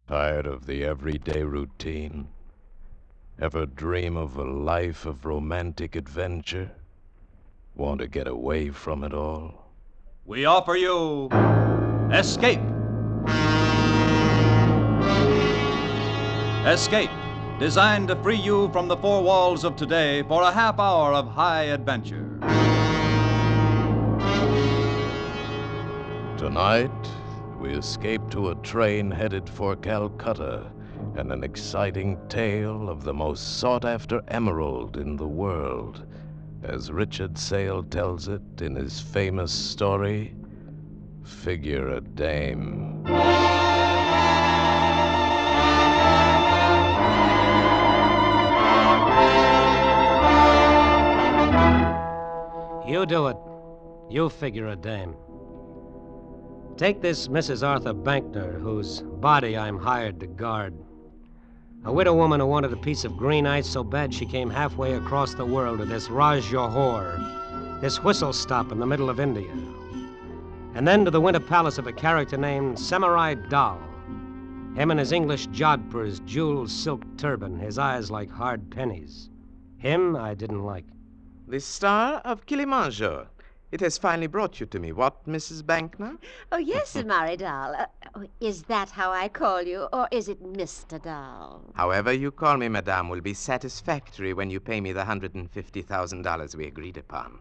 Tired of the everyday routine? Ever dream of a life of romantic adventure? Want to get away from it all? We offer you Escape. Escape, designed to free you from the four walls of today for a half hour of high adventure. Tonight, we escape to a train headed for Calcutta and an exciting tale of the most sought-after emerald in the world, as Richard Sale tells it in his famous story, Figure a Dame. You do it. You figure a dame. Take this Mrs. Arthur Bankner, whose body I'm hired to guard. A widow woman who wanted a piece of green ice so bad she came halfway across the world to this Raj Johor, this whistle stop in the middle of India. And then to the winter palace of a character named Samurai Dal. Him and his English jodhpur's jeweled silk turban, his eyes like hard pennies. Him I didn't like. The star of Kilimanjaro. It has finally brought you to me. What, Mrs. Bankner? Oh, yes, Samari Dahl. Is that how I call you, or is it Mr. Dahl? However you call me, madame, will be satisfactory when you pay me the $150,000 we agreed upon.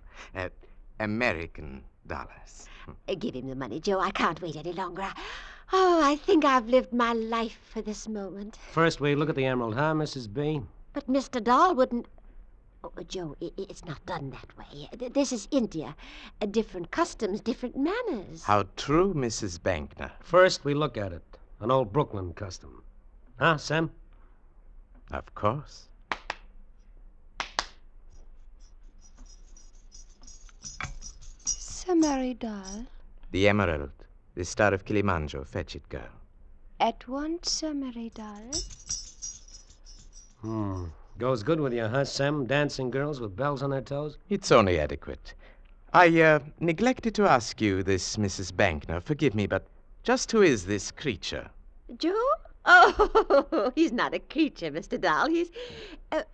American dollars. Give him the money, Joe. I can't wait any longer. Oh, I think I've lived my life for this moment. First we look at the emerald, huh, Mrs. B? But Mr. Dahl wouldn't... Oh, Joe, it's not done that way. This is India. Different customs, different manners. How true, Mrs. Bankner. First we look at it. An old Brooklyn custom. Huh, Sam? Of course. Samari Dahl. The emerald. The star of Kilimanjaro. Fetch it, girl. At once, Samari Dahl. Goes good with you, huh, Sam? Dancing girls with bells on their toes? It's only adequate. I neglected to ask you this, Mrs. Bankner. Forgive me, but just who is this creature? Joe? Oh, he's not a creature, Mr. Dahl. He's...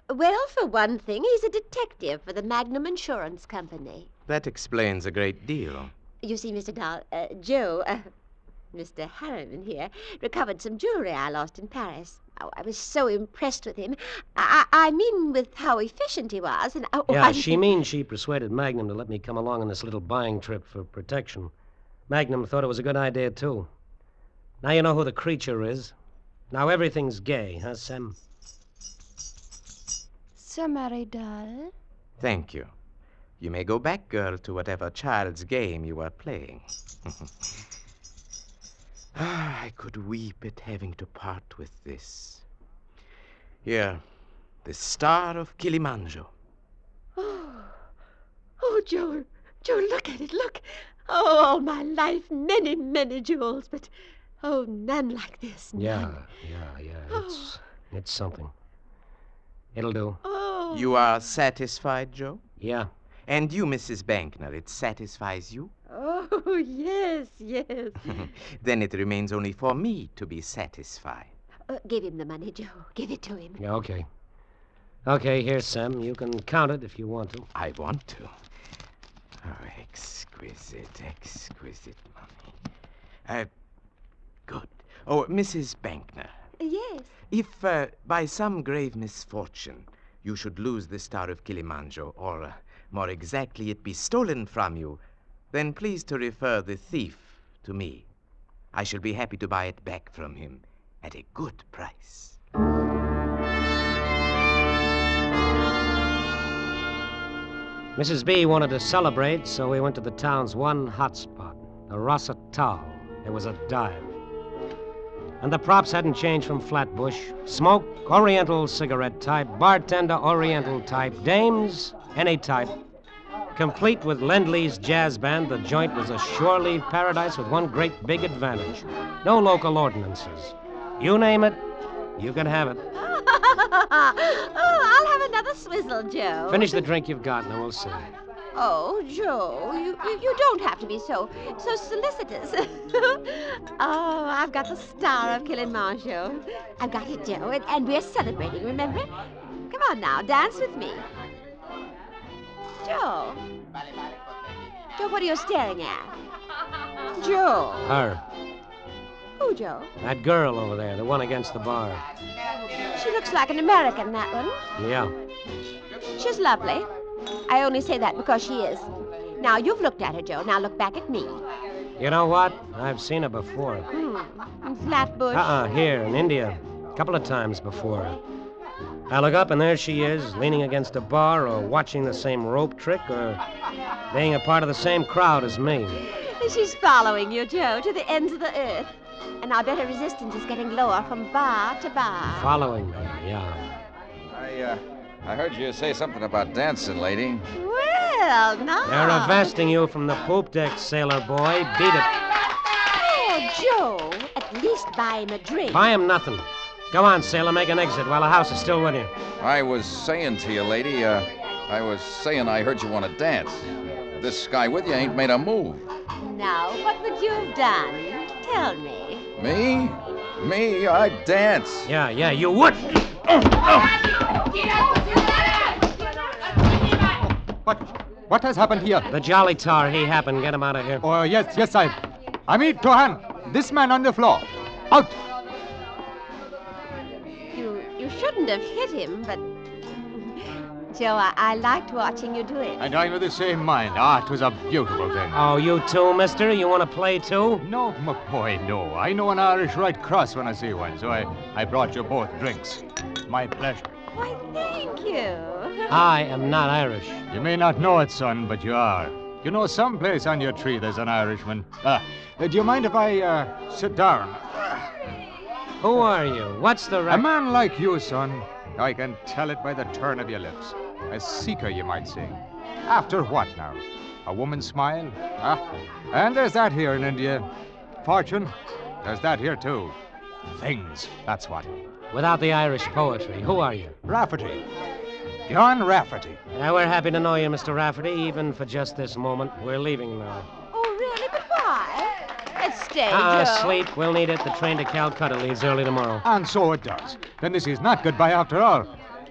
well, for one thing, he's a detective for the Magnum Insurance Company. That explains a great deal. You see, Mr. Dahl, Joe, Mr. Harriman here, recovered some jewelry I lost in Paris. Oh, I was so impressed with him. I mean with how efficient he was. And She means she persuaded Magnum to let me come along on this little buying trip for protection. Magnum thought it was a good idea, too. Now you know who the creature is. Now everything's gay, huh, Sam? Samari Dahl. Thank you. You may go back, girl, to whatever child's game you are playing. I could weep at having to part with this. Here, the star of Kilimanjaro. Oh, Joe, look at it, look. Oh, all my life, many, many jewels, but, oh, none like this. None. Yeah. It's something. It'll do. Oh. You are satisfied, Joe? Yeah. And you, Mrs. Bankner, it satisfies you? Oh, yes. Then it remains only for me to be satisfied. Give him the money, Joe. Give it to him. Yeah, okay. Okay, here, Sam. You can count it if you want to. I want to. Oh, exquisite money. Good. Oh, Mrs. Bankner. Yes. If by some grave misfortune you should lose the star of Kilimanjaro, or more exactly, it be stolen from you, then please to refer the thief to me. I shall be happy to buy it back from him at a good price. Mrs. B wanted to celebrate, so we went to the town's one hot spot, the Rasa Tal. It was a dive. And the props hadn't changed from Flatbush. Smoke, Oriental cigarette type, bartender, Oriental type, dames, any type. Complete with Lend-Lease jazz band, the joint was a shore-leave paradise with one great big advantage. No local ordinances. You name it, you can have it. Oh, I'll have another swizzle, Joe. Finish the drink you've got, and we'll see. Oh, Joe, you don't have to be so solicitous. Oh, I've got the star of Kilimanjaro. I've got it, Joe, and we're celebrating, remember? Come on now, dance with me. Joe. Joe, what are you staring at? Joe. Her. Who, Joe? That girl over there, the one against the bar. She looks like an American, that one. Yeah. She's lovely. I only say that because she is. Now, you've looked at her, Joe. Now look back at me. You know what? I've seen her before. In Flatbush. Here in India. A couple of times before. I look up and there she is, leaning against a bar or watching the same rope trick or being a part of the same crowd as me. She's following you, Joe, to the ends of the earth. And I'll bet her resistance is getting lower from bar to bar. Following me, yeah. I heard you say something about dancing, lady. Well, now. They're arresting you from the poop deck, sailor boy. Beat it. Oh, Joe, at least buy him a drink. Buy him nothing. Go on, sailor, make an exit while the house is still with you. I was saying to you, lady, I heard you want to dance. This guy with you ain't made a move. Now, what would you have done? Tell me. Me? Me? I'd dance. Yeah, you would. What has happened here? The Jolly Tar, he happened. Get him out of here. Oh, yes, Sahib. Amit Tohan, this man on the floor. Out! You shouldn't have hit him, but... Joe, I liked watching you do it. And I'm of the same mind. It was a beautiful thing. Oh, you too, mister? You want to play too? No, my boy, no. I know an Irish Red Cross when I see one, so I brought you both drinks. My pleasure. Why, thank you. I am not Irish. You may not know it, son, but you are. You know, someplace on your tree there's an Irishman. Do you mind if I sit down? Who are you? What's the A man like you, son. I can tell it by the turn of your lips. A seeker, you might say. After what now? A woman's smile? And there's that here in India. Fortune? There's that here, too. Things, that's what. Without the Irish poetry, who are you? Rafferty. John Rafferty. We're happy to know you, Mr. Rafferty, even for just this moment. We're leaving now. Oh, really? But why? Let's stay, Joe. Sleep. We'll need it. The train to Calcutta leaves early tomorrow. And so it does. Then this is not goodbye after all.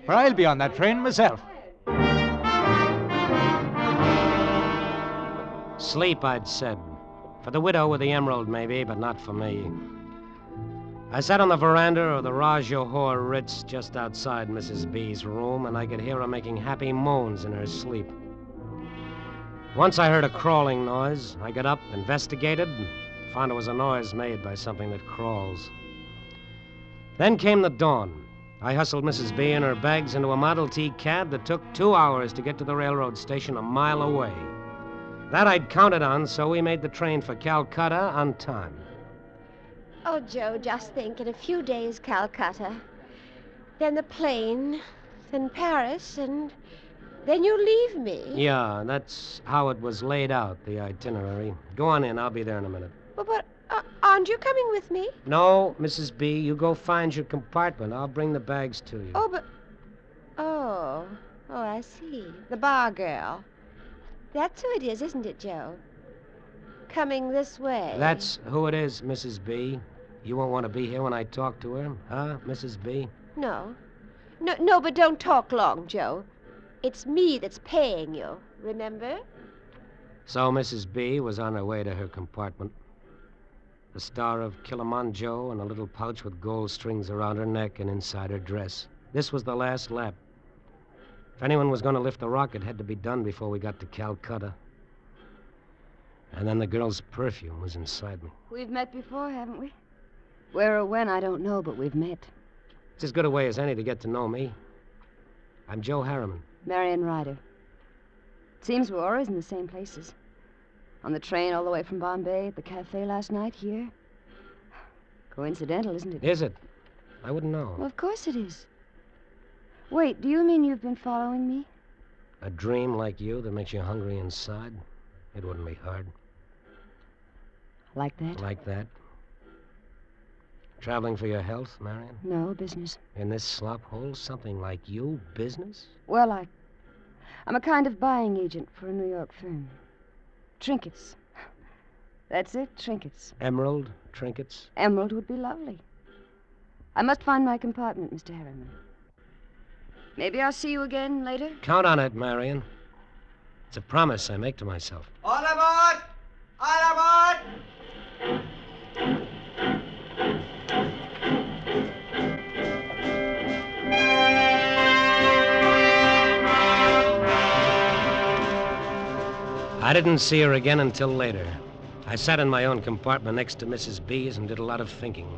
For I'll be on that train myself. Sleep, I'd said. For the widow with the emerald, maybe, but not for me. I sat on the veranda of the Raj Johor Ritz just outside Mrs. B's room, and I could hear her making happy moans in her sleep. Once I heard a crawling noise. I got up, investigated, and found it was a noise made by something that crawls. Then came the dawn. I hustled Mrs. B and her bags into a Model T cab that took 2 hours to get to the railroad station a mile away. That I'd counted on, so we made the train for Calcutta on time. Oh, Joe, just think, in a few days, Calcutta. Then the plane, then Paris, and then you leave me. Yeah, that's how it was laid out, the itinerary. Go on in, I'll be there in a minute. But aren't you coming with me? No, Mrs. B, you go find your compartment. I'll bring the bags to you. Oh, but... Oh, I see. The bar girl. That's who it is, isn't it, Joe? Coming this way. That's who it is, Mrs. B. You won't want to be here when I talk to her, huh, Mrs. B? No, but don't talk long, Joe. It's me that's paying you, remember? So Mrs. B was on her way to her compartment. The star of Kilimanjaro and a little pouch with gold strings around her neck and inside her dress. This was the last lap. If anyone was going to lift the rock, it had to be done before we got to Calcutta. And then the girl's perfume was inside me. We've met before, haven't we? Where or when, I don't know, but we've met. It's as good a way as any to get to know me. I'm Joe Harriman. Marion Ryder. Seems we're always in the same places. On the train all the way from Bombay, at the cafe last night, here. Coincidental, isn't it? Is it? I wouldn't know. Well, of course it is. Wait, do you mean you've been following me? A dream like you that makes you hungry inside? It wouldn't be hard. Like that? Like that. Traveling for your health, Marion? No, business. In this slop hole, something like you, business? Well, I'm a kind of buying agent for a New York firm. Trinkets. That's it, trinkets. Emerald trinkets? Emerald would be lovely. I must find my compartment, Mr. Harriman. Maybe I'll see you again later? Count on it, Marion. It's a promise I make to myself. All aboard! All aboard! I didn't see her again until later. I sat in my own compartment next to Mrs. B's and did a lot of thinking.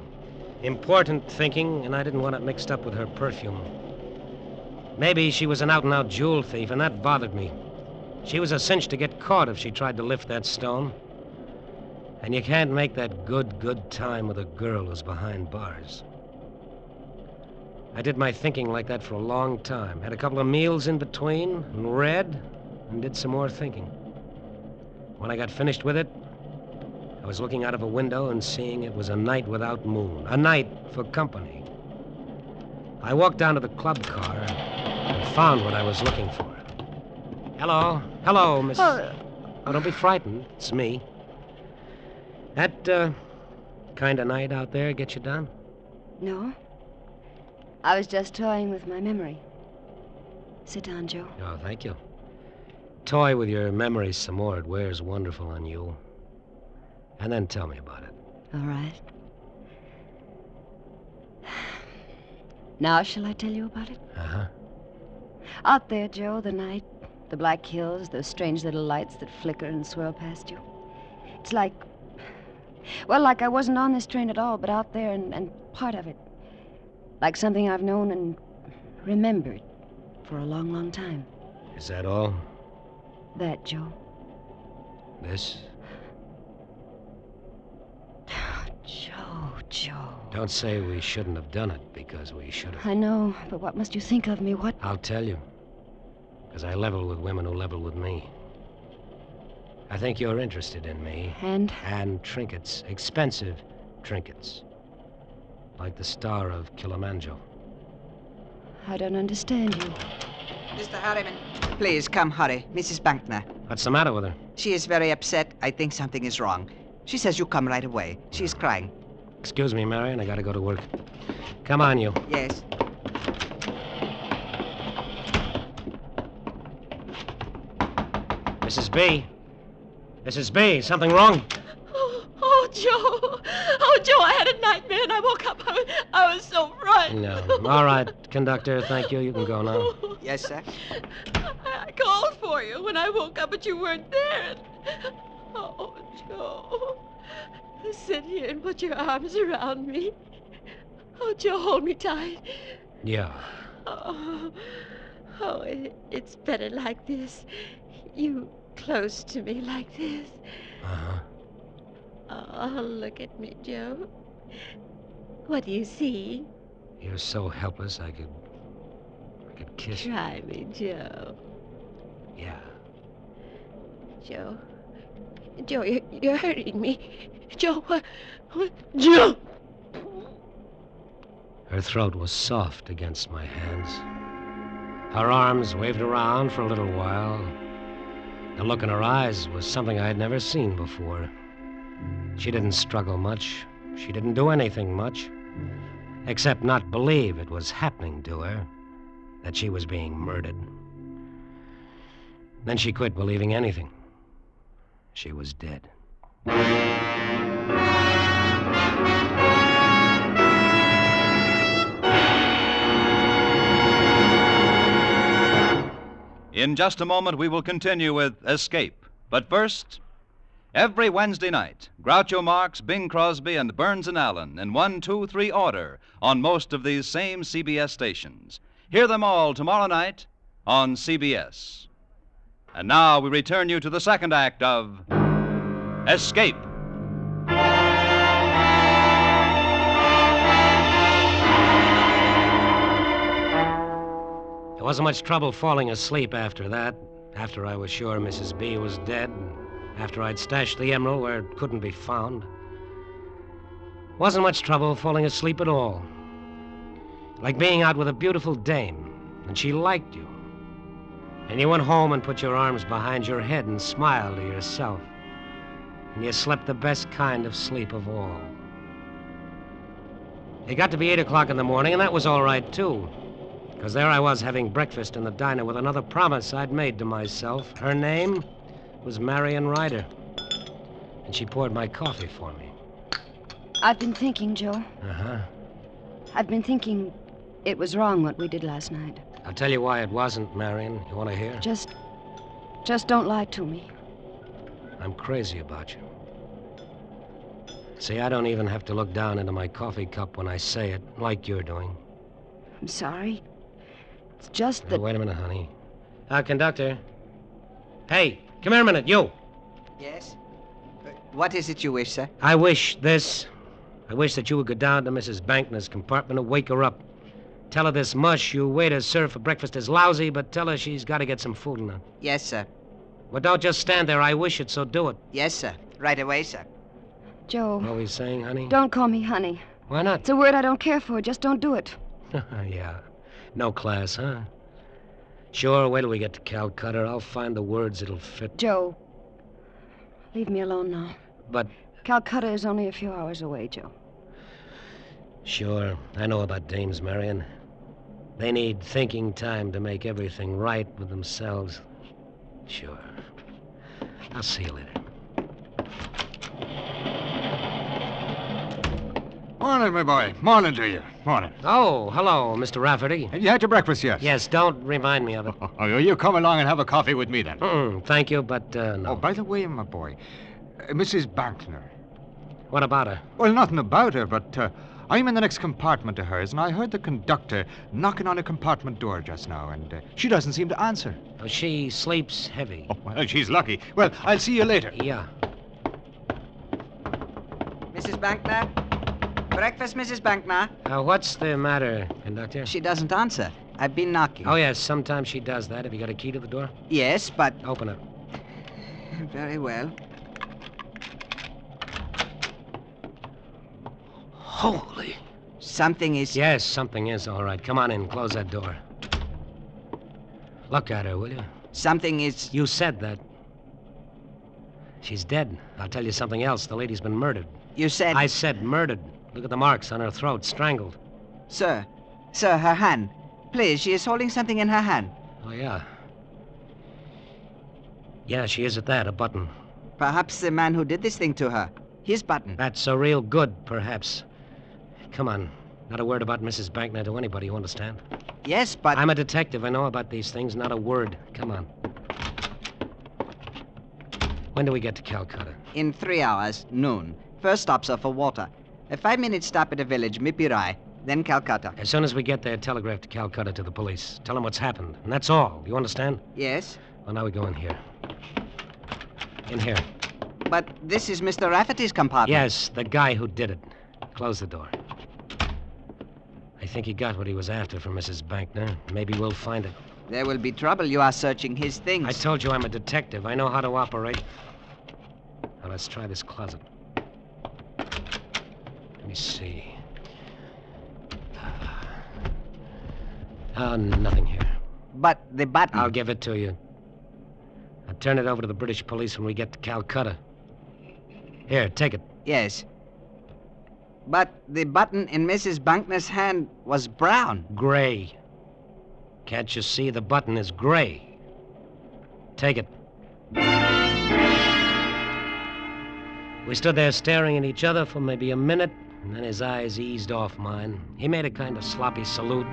Important thinking, and I didn't want it mixed up with her perfume. Maybe she was an out-and-out jewel thief, and that bothered me. She was a cinch to get caught if she tried to lift that stone. And you can't make that good time with a girl who's behind bars. I did my thinking like that for a long time. Had a couple of meals in between, and read, and did some more thinking. When I got finished with it, I was looking out of a window and seeing it was a night without moon. A night for company. I walked down to the club car and found what I was looking for. Hello. Hello, Miss... Oh, don't be frightened. It's me. That, kind of night out there get you down? No. I was just toying with my memory. Sit down, Joe. Oh, thank you. Toy with your memory some more. It wears wonderful on you. And then tell me about it. All right. Now shall I tell you about it? Uh-huh. Out there, Joe, the night, the black hills, those strange little lights that flicker and swirl past you. It's like... Well, like I wasn't on this train at all, but out there and part of it. Like something I've known and remembered for a long, long time. Is that all? That, Joe. This? Joe. Don't say we shouldn't have done it, because we should have. I know, but what must you think of me? What? I'll tell you. Because I level with women who level with me. I think you're interested in me. And? And trinkets. Expensive trinkets. Like the star of Kilimanjaro. I don't understand you. Mr. Harriman, please come, hurry. Mrs. Bankner. What's the matter with her? She is very upset. I think something is wrong. She says you come right away. She's crying. Excuse me, Marion. I gotta go to work. Come on, you. Yes. Mrs. B. Mrs. B, something wrong? Oh, Joe. Oh, Joe, I had a nightmare and I woke up. I was so frightened. No. All right, conductor, thank you. You can go now. Yes, sir. I called for you when I woke up, but you weren't there. Oh, Joe. Sit here and put your arms around me. Oh, Joe, hold me tight. Yeah. Oh, it's better like this. You close to me like this. Uh-huh. Oh, look at me, Joe. What do you see? You're so helpless, I could kiss you. Try me, Joe. Yeah. Joe. Joe, you're hurting me. Joe, what? Joe! Her throat was soft against my hands. Her arms waved around for a little while. The look in her eyes was something I had never seen before. She didn't struggle much. She didn't do anything much. Except not believe it was happening to her. That she was being murdered. Then she quit believing anything. She was dead. In just a moment, we will continue with Escape. But first, every Wednesday night, Groucho Marx, Bing Crosby, and Burns and Allen in 1, 2, 3 order on most of these same CBS stations. Hear them all tomorrow night on CBS. And now we return you to the second act of Escape. There wasn't much trouble falling asleep after that, after I was sure Mrs. B was dead, and after I'd stashed the emerald where it couldn't be found. Wasn't much trouble falling asleep at all. Like being out with a beautiful dame, and she liked you. And you went home and put your arms behind your head and smiled to yourself. And you slept the best kind of sleep of all. It got to be 8 o'clock in the morning, and that was all right, too. Because there I was having breakfast in the diner with another promise I'd made to myself. Her name was Marion Ryder. And she poured my coffee for me. I've been thinking, Joe. Uh-huh. I've been thinking it was wrong what we did last night. I'll tell you why it wasn't, Marion. You want to hear? Just don't lie to me. I'm crazy about you. See, I don't even have to look down into my coffee cup when I say it, like you're doing. I'm sorry. It's just that... Wait a minute, honey. Conductor. Hey, come here a minute, you. Yes? What is it you wish, sir? I wish this. I wish that you would go down to Mrs. Bankner's compartment and wake her up. Tell her this mush you waiters serve for breakfast is lousy, but tell her she's got to get some food in her. Yes, sir. Well, don't just stand there. I wish it, so do it. Yes, sir. Right away, sir. Joe. What are we saying, honey? Don't call me honey. Why not? It's a word I don't care for. Just don't do it. Yeah. No class, huh? Sure, wait till we get to Calcutta. I'll find the words that'll fit. Joe. Leave me alone now. But... Calcutta is only a few hours away, Joe. Sure. I know about dames, Marion. They need thinking time to make everything right with themselves. Sure. I'll see you later. Morning, my boy. Morning to you. Morning. Oh, hello, Mr. Rafferty. Have you had your breakfast yet? Yes, don't remind me of it. Oh, you come along and have a coffee with me, then. Thank you, but no. Oh, by the way, my boy, Mrs. Bankner. What about her? Well, nothing about her, but I'm in the next compartment to hers, and I heard the conductor knocking on a compartment door just now, and she doesn't seem to answer. Oh, she sleeps heavy. Oh, well, she's lucky. Well, I'll see you later. Yeah. Mrs. Bankner? Breakfast, Mrs. Bankner? What's the matter, conductor? She doesn't answer. I've been knocking. Oh, yes, sometimes she does that. Have you got a key to the door? Yes, but... Open it. Very well. Holy... Something is... Yes, something is, all right. Come on in. Close that door. Look at her, will you? Something is... You said that. She's dead. I'll tell you something else. The lady's been murdered. You said... I said murdered. Look at the marks on her throat. Strangled. Sir, her hand. Please, she is holding something in her hand. Oh, yeah. Yeah, she is at that, a button. Perhaps the man who did this thing to her. His button. That's a real good, perhaps. Come on. Not a word about Mrs. Bankner to anybody, you understand? Yes, but... I'm a detective. I know about these things. Not a word. Come on. When do we get to Calcutta? In 3 hours, noon. First stops are for water. A 5-minute stop at a village, Mipirai, then Calcutta. As soon as we get there, telegraph to Calcutta to the police. Tell them what's happened. And that's all. You understand? Yes. Well, now we go in here. In here. But this is Mr. Rafferty's compartment. Yes, the guy who did it. Close the door. I think he got what he was after from Mrs. Bankner. Maybe we'll find it. There will be trouble. You are searching his things. I told you I'm a detective. I know how to operate. Now, let's try this closet. Let me see. Nothing here. But the button... I'll give it to you. I'll turn it over to the British police when we get to Calcutta. Here, take it. Yes. But the button in Mrs. Bankner's hand was brown. Gray. Can't you see the button is gray? Take it. We stood there staring at each other for maybe a minute, and then his eyes eased off mine. He made a kind of sloppy salute.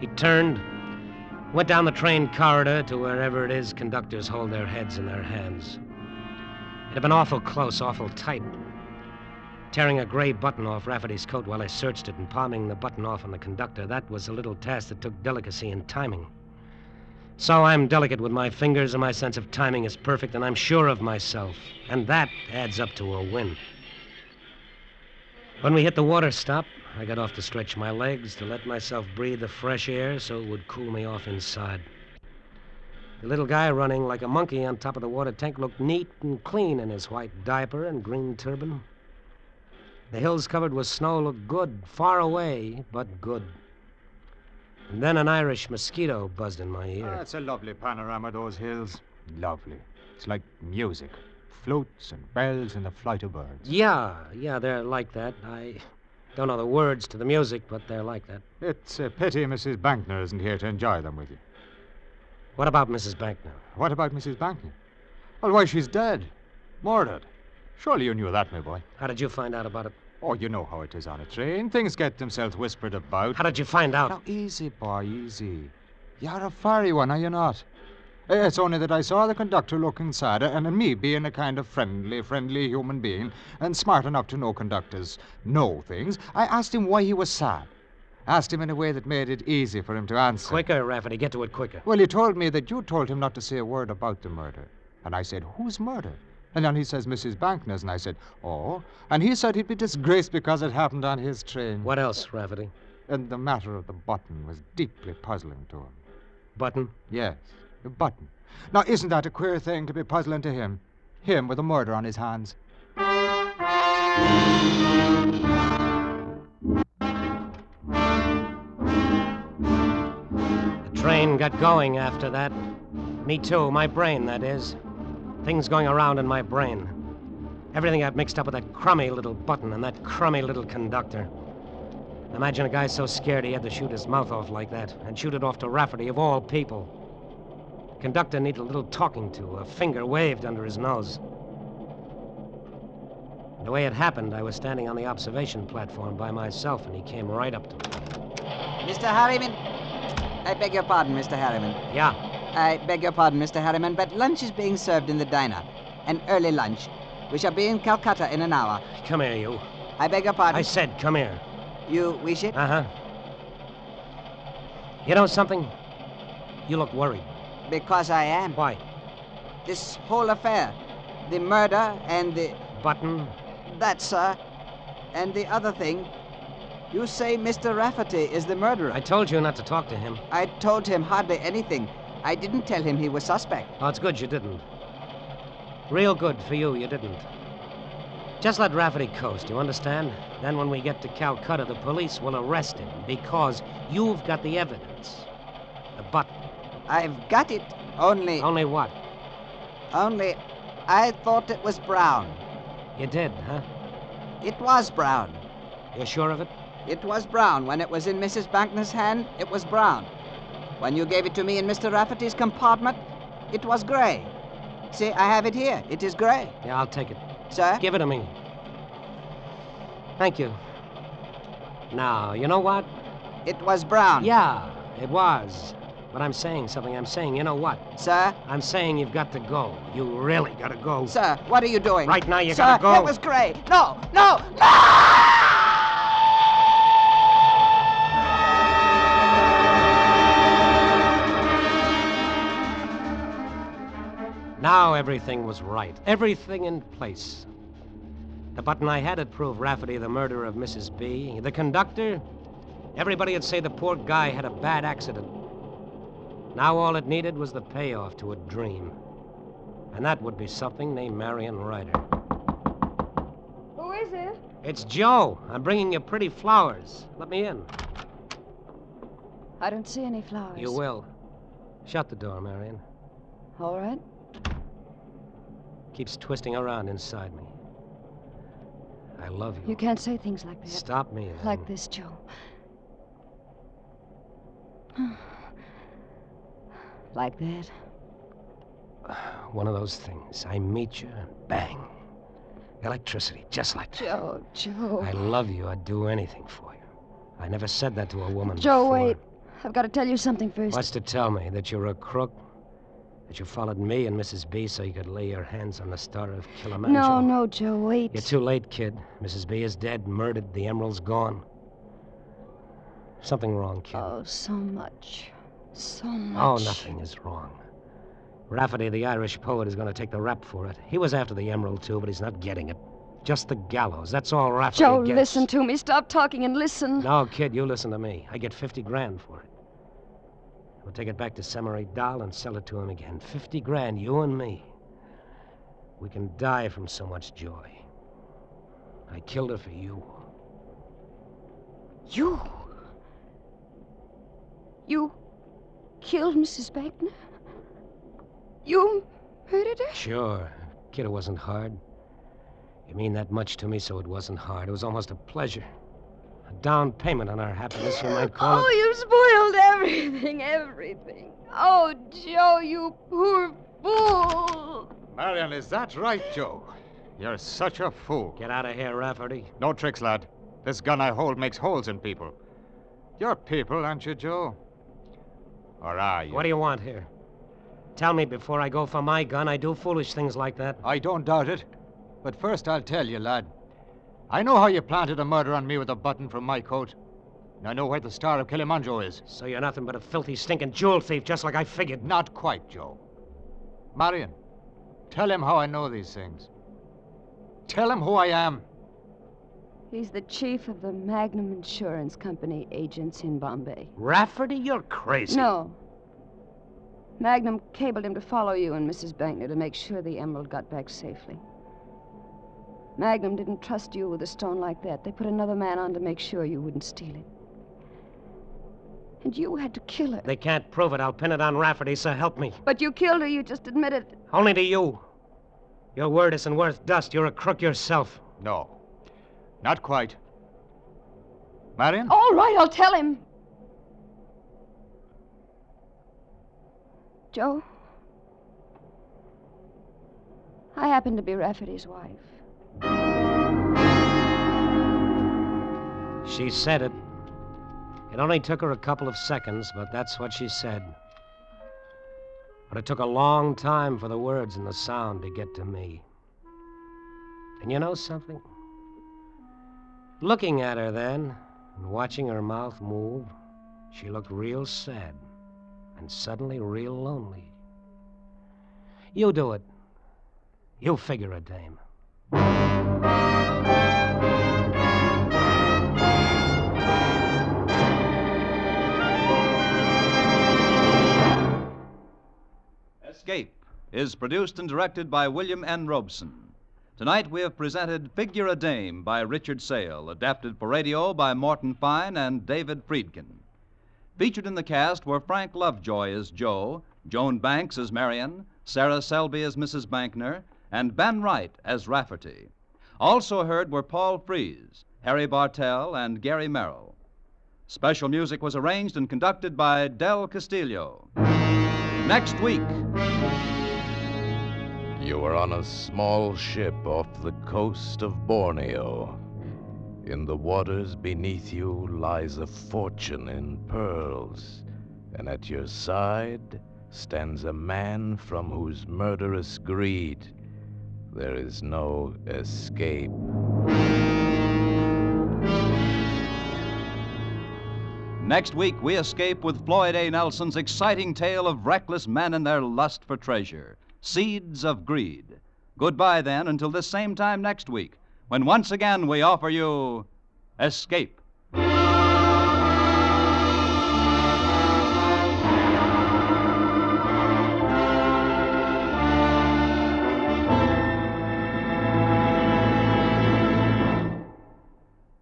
He turned, went down the train corridor to wherever it is conductors hold their heads in their hands. It had been awful close, awful tight. Tearing a gray button off Rafferty's coat while I searched it and palming the button off on the conductor, that was a little task that took delicacy and timing. So I'm delicate with my fingers, and my sense of timing is perfect, and I'm sure of myself. And that adds up to a win. When we hit the water stop, I got off to stretch my legs, to let myself breathe the fresh air so it would cool me off inside. The little guy running like a monkey on top of the water tank looked neat and clean in his white diaper and green turban. The hills covered with snow looked good, far away, but good. And then an Irish mosquito buzzed in my ear. It's a lovely panorama, those hills. Lovely. It's like music. Flutes and bells and the flight of birds. Yeah, they're like that. I don't know the words to the music, but they're like that. It's a pity Mrs. Bankner isn't here to enjoy them with you. What about Mrs. Bankner? What about Mrs. Bankner? Well, why, she's dead. Murdered. Surely you knew that, my boy. How did you find out about it? Oh, you know how it is on a train. Things get themselves whispered about. How did you find out? Now, easy, boy, easy. You're a fiery one, are you not? It's only that I saw the conductor looking sad, and me being a kind of friendly human being, and smart enough to know conductors know things, I asked him why he was sad. Asked him in a way that made it easy for him to answer. Quicker, Rafferty. Get to it quicker. Well, he told me that you told him not to say a word about the murder. And I said, whose murder? And then he says, Mrs. Bankner's, and I said, oh. And he said he'd be disgraced because it happened on his train. What else, Rafferty? And the matter of the button was deeply puzzling to him. Button? Yes, the button. Now, isn't that a queer thing to be puzzling to him? Him with a murder on his hands. The train got going after that. Me too, my brain, that is. Things going around in my brain. Everything got mixed up with that crummy little button and that crummy little conductor. Imagine a guy so scared he had to shoot his mouth off like that, and shoot it off to Rafferty, of all people. The conductor needed a little talking to, a finger waved under his nose. And the way it happened, I was standing on the observation platform by myself, and he came right up to me. Mr. Harriman? I beg your pardon, Mr. Harriman. Yeah? I beg your pardon, Mr. Harriman, but lunch is being served in the diner. An early lunch. We shall be in Calcutta in an hour. Come here, you. I beg your pardon. I said come here. You wish it? Uh-huh. You know something? You look worried. Because I am. Why? This whole affair. The murder and the... Button? That, sir. And the other thing. You say Mr. Rafferty is the murderer. I told you not to talk to him. I told him hardly anything. I didn't tell him he was suspect. Oh, it's good you didn't. Real good for you didn't. Just let Rafferty coast, you understand? Then when we get to Calcutta, the police will arrest him because you've got the evidence. The button. I've got it, only... Only what? Only I thought it was brown. You did, huh? It was brown. You're sure of it? It was brown. When it was in Mrs. Bankner's hand, it was brown. When you gave it to me in Mr. Rafferty's compartment, it was gray. See, I have it here. It is gray. Yeah, I'll take it. Sir? Give it to me. Thank you. Now, you know what? It was brown. Yeah, it was. But I'm saying something. I'm saying, you know what? Sir? I'm saying you've got to go. You really got to go. Sir, what are you doing? Right now, you Sir, got to go. It was gray. No, no, no! Now everything was right. Everything in place. The button I had proved Rafferty the murderer of Mrs. B. The conductor, everybody would say the poor guy had a bad accident. Now all it needed was the payoff to a dream. And that would be something named Marion Ryder. Who is it? It's Joe. I'm bringing you pretty flowers. Let me in. I don't see any flowers. You will. Shut the door, Marion. All right. Keeps twisting around inside me. I love you. You can't say things like that. Stop me, then. Like this, Joe. Like that. One of those things. I meet you, bang. Electricity, just like that. Joe. I love you. I'd do anything for you. I never said that to a woman Joe, before. wait. I've got to tell you something first. What's to tell me? That you're a crook? That you followed me and Mrs. B so you could lay your hands on the star of Kilimanjaro? No, Joe, wait. You're too late, kid. Mrs. B is dead, murdered. The emerald's gone. Something wrong, kid. Oh, so much. So much. Oh, nothing is wrong. Rafferty, the Irish poet, is going to take the rap for it. He was after the emerald, too, but he's not getting it. Just the gallows. That's all Rafferty Joe, gets. listen to me. Stop talking and listen. No, kid, you listen to me. I get $50,000 for it. We'll take it back to Semery Dahl and sell it to him again. $50,000, you and me. We can die from so much joy. I killed her for you. You? You killed Mrs. Bankner? You murdered her? Sure. Kid, it wasn't hard. You mean that much to me, so it wasn't hard. It was almost a pleasure. A down payment on our happiness, you might call it. Oh, you spoiled everything. Oh, Joe, you poor fool. Marion, is that right, Joe? You're such a fool. Get out of here, Rafferty. No tricks, lad. This gun I hold makes holes in people. You're people, aren't you, Joe? Or are you? What do you want here? Tell me before I go for my gun, I do foolish things like that. I don't doubt it. But first I'll tell you, lad. I know how you planted a murder on me with a button from my coat. And I know where the Star of Kilimanjaro is. So you're nothing but a filthy, stinking jewel thief, just like I figured. Not quite, Joe. Marion, tell him how I know these things. Tell him who I am. He's the chief of the Magnum Insurance Company agents in Bombay. Rafferty, you're crazy. No. Magnum cabled him to follow you and Mrs. Bankner to make sure the emerald got back safely. Magnum didn't trust you with a stone like that. They put another man on to make sure you wouldn't steal it. And you had to kill her. They can't prove it. I'll pin it on Rafferty, so help me. But you killed her. You just admitted it. Only to you. Your word isn't worth dust. You're a crook yourself. No. Not quite. Marion? All right, I'll tell him. Joe, I happen to be Rafferty's wife. She said it. It only took her a couple of seconds, but that's what she said. But it took a long time for the words and the sound to get to me. And you know something? Looking at her then, and watching her mouth move, she looked real sad, and suddenly real lonely. You do it. You figure it, dame. Escape is produced and directed by William N. Robeson. Tonight we have presented Figure a Dame by Richard Sale, adapted for radio by Morton Fine and David Friedkin. Featured in the cast were Frank Lovejoy as Joe, Joan Banks as Marion, Sarah Selby as Mrs. Bankner, and Ben Wright as Rafferty. Also heard were Paul Frees, Harry Bartell, and Gary Merrill. Special music was arranged and conducted by Del Castillo. Next week. You are on a small ship off the coast of Borneo. In the waters beneath you lies a fortune in pearls, and at your side stands a man from whose murderous greed there is no escape. Next week, we escape with Floyd A. Nelson's exciting tale of reckless men and their lust for treasure, Seeds of Greed. Goodbye, then, until this same time next week, when once again we offer you Escape.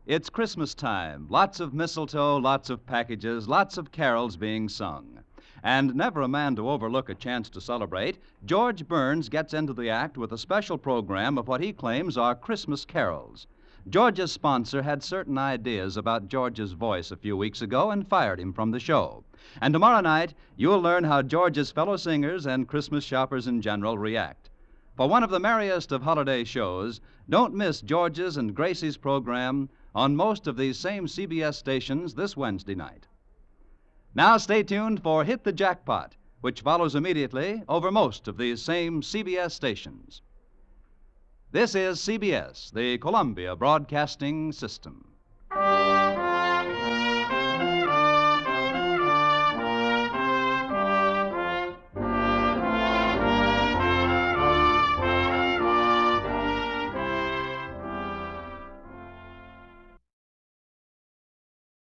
It's Christmas time. Lots of mistletoe, lots of packages, lots of carols being sung. And never a man to overlook a chance to celebrate, George Burns gets into the act with a special program of what he claims are Christmas carols. George's sponsor had certain ideas about George's voice a few weeks ago and fired him from the show. And tomorrow night, you'll learn how George's fellow singers and Christmas shoppers in general react. For one of the merriest of holiday shows, don't miss George's and Gracie's program on most of these same CBS stations this Wednesday night. Now stay tuned for Hit the Jackpot, which follows immediately over most of these same CBS stations. This is CBS, the Columbia Broadcasting System.